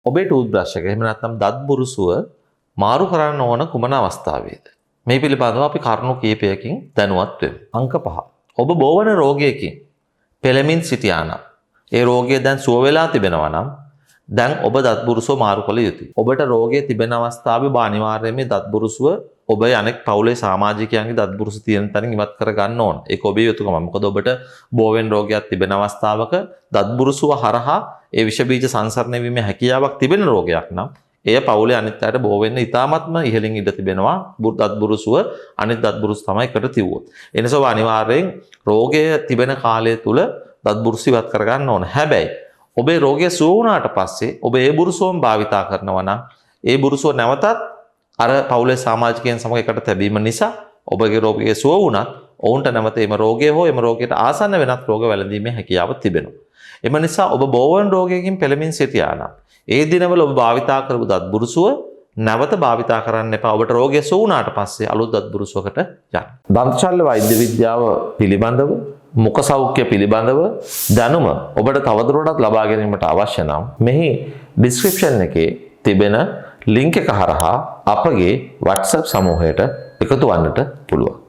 ඔබේ tooth brush එක එහෙම නැත්නම් දත් බුරුසුව මාරු කරන්න ඕන කුමන අවස්ථාවේද? මේ පිළිබඳව අපි කරුණු කීපයකින් දැනුවත් වෙමු. අංක 5. ඔබ බෝවන රෝගයකින් පෙළමින් සිටියා නම් ඒ රෝගය දැන් සුව වෙලා තිබෙනවා නම් දැන් ඔබ දත් බුරුසුව මාරු කළ යුතුයි. ඔබට රෝගය තිබෙන අවස්ථාවේ ඔබ අනිවාර්යයෙන්ම මේ දත් බුරුසුව ඔබ අනෙක් පවුලේ සමාජිකයන්ගේ දත් බුරුසු තියෙන තැනින් ඉවත් කර ගන්න ඕන. ඒක ඔබේ යුතුයකම. මොකද ඔබට බෝවෙන් රෝගයක් තිබෙන අවස්ථාවක දත් බුරුසුව හරහා ඒ විෂ බීජ සංසරණය වීමේ හැකියාවක් තිබෙන රෝගයක් නම් එය පවුලේ අනිත් අයට බෝ වෙන්න ඉතාමත්ම ඉහළින් ඉඩ තිබෙනවා. දත් බුරුසුව අනිත් දත් බුරුසු තමයි එකට තිව්වොත්. ඒ නිසා ඔබ අනිවාර්යෙන් රෝගය තිබෙන කාලය තුල දත් බුරුසු ඉවත් කර ගන්න ඕන. හැබැයි ඔබේ රෝගය සුව වුණාට පස්සේ ඔබ ඒ බුරුසුවම භාවිතා කරනවා නම් ඒ බුරුසුව නැවතත් අර පවුලේ සමාජිකයන් සමග එකට තැබීම නිසා ඔබගේ රෝගය සුව වුණත් ඔවුන්ට නැවත එම රෝගය හෝ එම රෝගයට ආසන්න වෙනත් රෝග වැළඳීමේ හැකියාව තිබෙනවා. එම නිසා ඔබ බෝවන් රෝගයකින් පෙළමින් සිටියා නම් ඒ දිනවල ඔබ භාවිතා කරපු දත් බුරුසුව නැවත භාවිතා කරන්න එපා. ඔබට රෝගය සුව වුණාට පස්සේ අලුත් දත් බුරුසුවකට යන්න. දන්ත ශල්‍ය වෛද්‍ය විද්‍යාව පිළිබඳව මුඛ සෞඛ්‍ය පිළිබඳව දැනුම ඔබට තවදුරටත් ලබා ගැනීමට අවශ්‍ය නම් මෙහි ඩිස්ක්‍රිප්ෂන් එකේ තිබෙන ලින්ක් එක හරහා අපගේ WhatsApp සමූහයට එකතු වන්නට පුළුවන්.